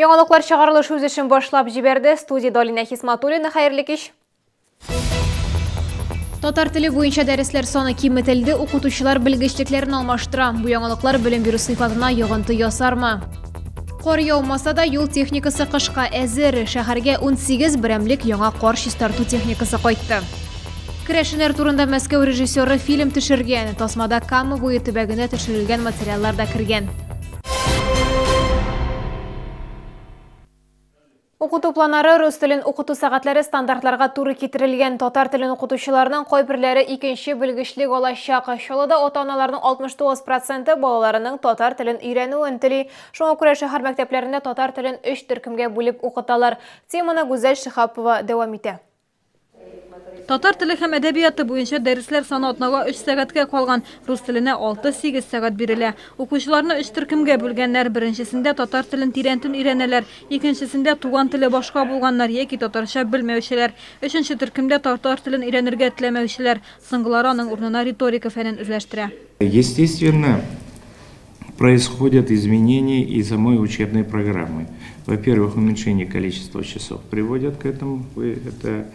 Яналыклар чыгарылыш үз эшен башлап җибәрде. Студия Долина Хисматуллина, хәерле кич. Татар теле буенча дәресләр саны киметелде, укытучылар белгечлекләрен алмаштыра. Бу яңалыклар белем бирү сыйфатына йогынты ясармы? Кар яумаса да юл техникасы кышка әзер. Шәһәргә 18 берәмлек яңа кар чистарту техникасы кайтты. Керәшеннәр турында Мәскәү режиссеры фильм төшергән. Тасмада Кама буе төбәгендә төшерелгән материаллар да кергән. Укыту планнары рус телен укыту сәгатьләре стандартларга туры китерелгән. Татар телен укытучыларның кайберләре икенче белгечлек алачак. Чаллыда ата-аналарның 69% балаларының татар телен өйрәнүен тели. Шуңа күрә шәһәр мәктәпләрендә татар телен 3 төркемгә бүлеп укыталар. Теманы Гүзәл Шихапова дәвам итә. Татар теле һәм әдәбияты буенча дәресләр саны атнага 3 сәгатькә калган, рус теленә 6-8 сәгать бирелә. Укучыларны 3 төркемгә бүлгәннәр. Беренчесендә татар телен тирәнтен өйрәнәләр, икенчесендә туган теле башка булганнар яки татарча белмәүчеләр, өченче төркемдә татар телен өйрәнергә теләмәүчеләр, соңгылары аның урынына риторика фәнен үзләштерә. Естественно, происходят изменения и самой учебной программы. Во-первых, уменьшение количества часов приводят к этому, вы это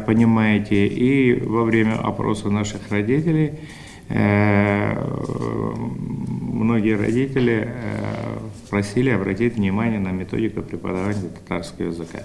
понимаете, и во время опроса наших родителей многие родители просили обратить внимание на методику преподавания татарского языка,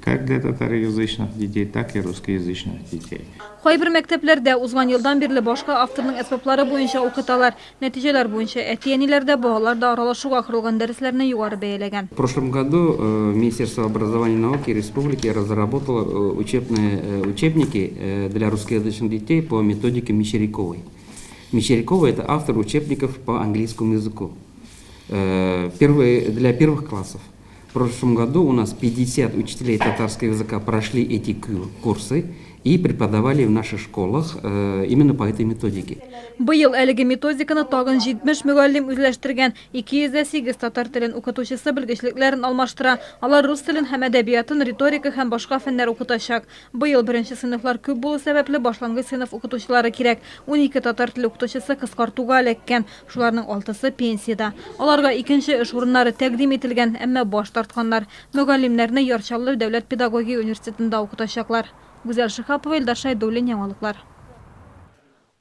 как для татароязычных детей, так и русскоязычных детей. Кайбер мәктәпләрдә узган елдан бирле башка авторның әсбаплары буенча укыталар, нәтиҗәләр буенча әти-әниләрдә балалар да аралашуга корылган дәресләрне югары бәяләгән. В прошлом году Министерство образования и науки Республики разработало учебники для русскоязычных детей по методике Мещеряковой. Мещерякова — это автор учебников по английскому языку для первых классов. В прошлом году у нас 50 учителей татарского языка прошли эти курсы и преподавали в наших школах именно по этой методике. Быел әлеге методиканы тагын 70 мөгаллим үзләштергән. 208 татар телен укытучысы белгечлекләрен алмаштыра. Алар рус телен һәм әдәбиятын, риторика һәм башка фәннәр укытачак. Быел беренче сыйныфлар күп булу сәбәпле башлангыч сыйныф укытучылары кирәк. 12 татар теле укытучысы кыскартуга эләккән. Шуларның 6-сы пенсиядә. Аларга икенче эш урыннары тәкъдим ителгән, әмма баш тартканнар. Мөгаллимнәрне Чаллы дәүләт педагогия университетында укытачаклар. Гүзәл Шихапова, Яналыклар, Яналыклар.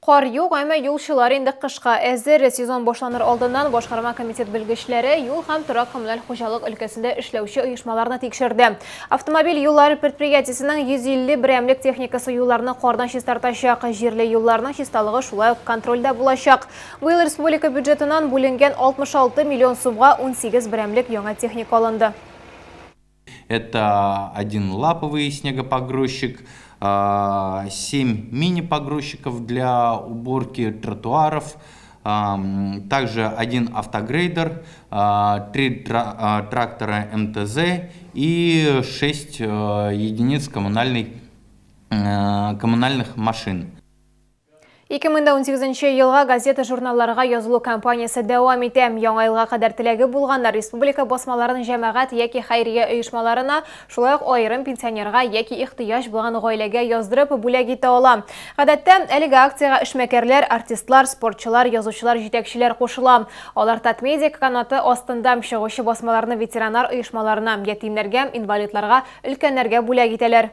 Кар юк, әмма юлчылар инде кышка әзер. Сезон башланыр алдыннан башкарма комитет белгечләре юл һәм торак коммуналь хуҗалык өлкәсендә эшләүче оешмаларны тикшерде. Автомобиль юллары предприятиесенең 150 берәмлек техникасы юлларны кардан чистартачак. Җирле юлларның чисталыгы шулай ук контрольдә булачак. Быел республика бюджетыннан бүленгән 66 миллион сумга 18 берәмлек яңа техника алынды. Это один лаповый снегопогрузчик, 7 мини-погрузчиков для уборки тротуаров, также один автогрейдер, 3 трактора МТЗ и 6 единиц коммунальных машин. 2018 елга газета журналларга язылу кампаниясы дәвам итә. Яңа елга кадәр теләге булганнар республика басмаларының җәмәгать яки хәйрия оешмаларына, шулай ук аерым пенсионерга яки ихтыяҗ булган гаиләгә яздырып бүләк итә ала. Гадәттә, әлеге акцияга эшмәкәрләр, артистлар, спортчылар, язучылар, җитәкчеләр кушыла. Алар татмедиа канаты астында чыгучы басмаларны ветераннар оешмаларына, ятимнәргә, инвалидларга, өлкәннәргә бүләк итәләр.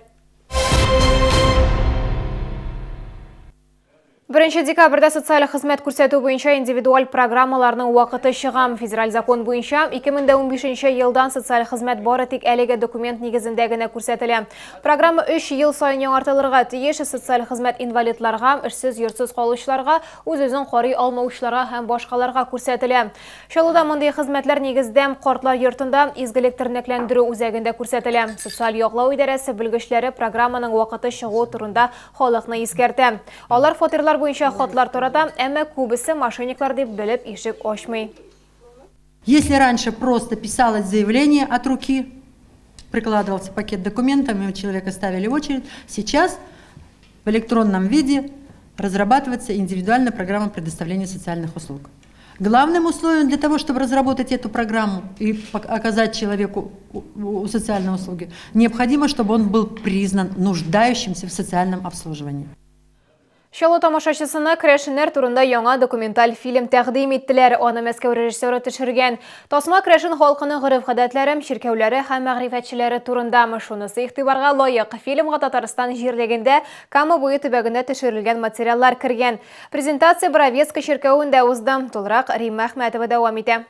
1 декабрьдә социаль хезмәт күрсәтү буенча индивидуаль программаларның вакыты чыгам. Федераль закон буенча 2015 елдан социаль хезмәт бары тик әлеге документ нигезендә генә күрсәтелә. Программа 3 ел саен яңартылырга тиеш. Социаль хезмәт инвалидларга, эшсез, йортсыз калучыларга, үз-үзен карый алмаучыларга һәм башкаларга күрсәтелә. Чаллыда мондый хезмәтләр нигездә картлар йортында изгелек тернәкләндерү үзәгендә күрсәтелә. Социаль яклау идарәсе белгечләре программаның вакыты чыгу турында халыкны искәртә. Алар фатирлар буенча хатлар тарата, әмма күбесе мошенниклар дип белеп ишек ачмый. Если раньше просто писалось заявление от руки, прикладывался пакет документов, и у человека ставили очередь, сейчас в электронном виде разрабатывается индивидуальная программа предоставления социальных услуг. Главным условием для того, чтобы разработать эту программу и оказать человеку социальные услуги, необходимо, чтобы он был признан нуждающимся в социальном обслуживании. Чаллы тамашачысына Крешинер турында яңа документаль фильм тәкъдим иттеләр. Аны Мәскәү режиссеры төшергән. Тасма Крешин халкының гореф-гадәтләре, ширкәүләре һәм мәгърифәтчеләре турында. Шунысы игътибарга лаек. Фильмга Татарстан җирлегендә Кама буе төбәгендә төшерелгән материаллар кергән. Презентация Боровецка ширкәүендә узды. Тулырак Римма Әхмәтова дәвам итә.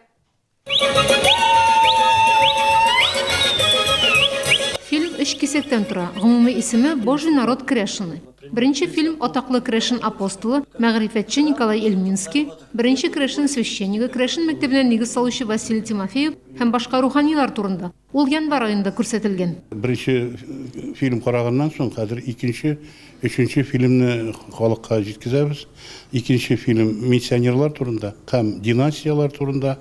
Фильм 3 кисәктән тора. Гомуми исеме «Божий народ Крешины». Беренче фильм атаклы Крешин апостолы, мәгърифәтче Николай Эльминский, беренче Крешин священнигы, Крешин мәктәбенә нигез салучы Василий Тимофеев һәм башка руханилар турында. Ул январь айында күрсәтелгән. Беренче фильм караганнан соң хәзер икенче, өченче фильмны халыкка җиткезәбез. Икенче фильм миссионерлар турында һәм династиялар турында,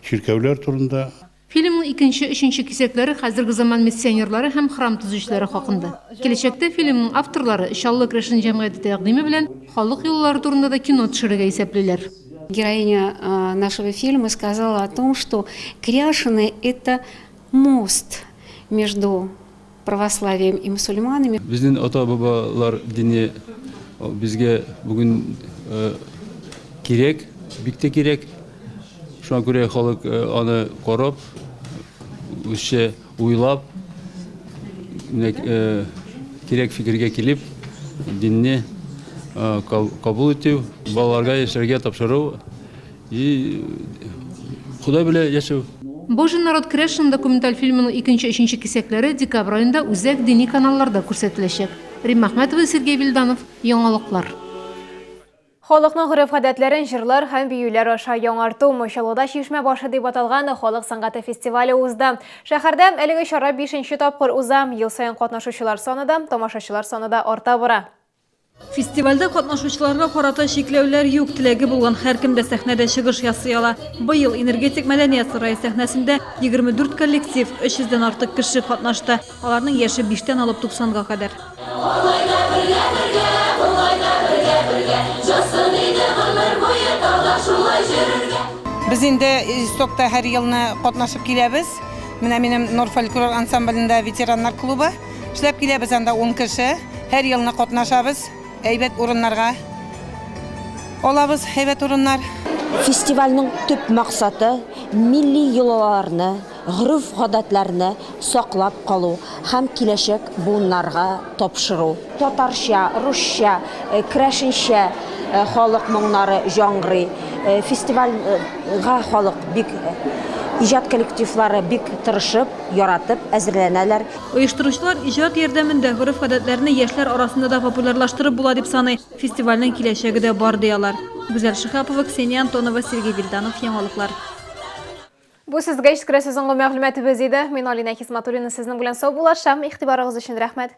ширкәүләр турында. Фильмның икенче, өченче кисәкләре хәзерге заман миссионерлары һәм храм төзүчеләре хакында. Киләчәктә фильмның авторлары Чаллы Крешин җәмгыяте тәкъдиме белән халык юллары турында да кино төшерергә исәплиләр. Героиня нашего фильма сказала о том, что Кряшины – это мост между православием и мусульманами. Безнең ата-бабалар дине безгә бүген кирәк, бик тә кирәк. Шуңа күрә халык аны карап, үзчә уйлап, кирәк фикергә килеп, динне кабул итү, балаларга яшәргә тапшыру и Худай белән яшәү. «Божий народ Крешин» документаль фильмының икенче, өченче кисәкләре декабрь айында үзәк дини каналларда күрсәтеләчәк. Римма Әхмәтова, Сергей Вильданов, Яналыклар. Халыкның гореф-гадәтләрен җырлар һәм биюләр аша яңарту Чаллыда Чишмә башы дип аталган халык сәнгате фестивале узды. Шәһәрдә әлеге чара 5нче тапкыр уза. Ел саен катнашучылар саны да, тамашачылар саны да арта бара. Фестивальдә катнашучыларга карата шикләүләр юк, теләге булган һәркем дә сәхнәдә чыгыш ясый ала. Быел энергетик мәдәният сарае сәхнәсендә 24 коллектив, 300-дән артык кеше катнашты. Аларның яше 5тән алып 90-га кадәр. Без инде истокта һәр елны катнашып киләбез. Менә минем Нур фольклор ансамблендә ветераннар клубы. Эшләп киләбез анда 10 кеше. Һәр елны катнашабыз. Әйбәт урыннарга алабыз, әйбәт урыннар. Фестивальнең төп максаты милли йолаларны, гореф-гадәтләрне саклап калу һәм киләчәк буыннарга тапшыру. Татарча, русча, крешинчә халык моңнары җаңгырый. Фестивальгә халык бик иҗат коллективлары бик тырышып, яратып әзерләнәләр. Оештыручылар иҗат ярдәмендә гореф-гадәтләрне яшьләр арасында да популярлаштырып була дип саный. Фестивальнең киләчәге дә бар диялар. Гүзәл Шихапова, Ксения Антонова, Сергей Вильданов, Яналыклар. Бу сезгә искрә сезонлы мәгълүматыбыз иде. Мин Алина Хисматуллина сезнең белән сау булашам. Игътибарыгыз өчен рәхмәт.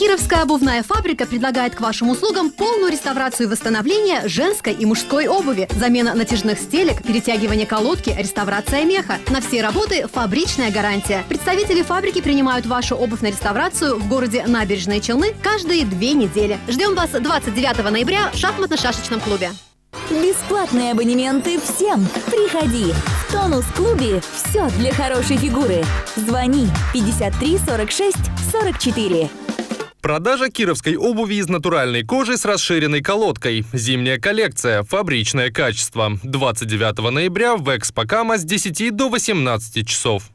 Кировская обувная фабрика предлагает к вашим услугам полную реставрацию и восстановление женской и мужской обуви, замена натяжных стелек, перетягивание колодки, реставрация меха. На все работы фабричная гарантия. Представители фабрики принимают вашу обувь на реставрацию в городе Набережные Челны каждые 2 недели. Ждем вас 29 ноября в шахматно-шашечном клубе. Бесплатные абонементы всем. Приходи. В тонус-клубе все для хорошей фигуры. Звони 53 46 44. Продажа кировской обуви из натуральной кожи с расширенной колодкой. Зимняя коллекция. Фабричное качество. 29 ноября в Экспо Кама с 10 до 18 часов.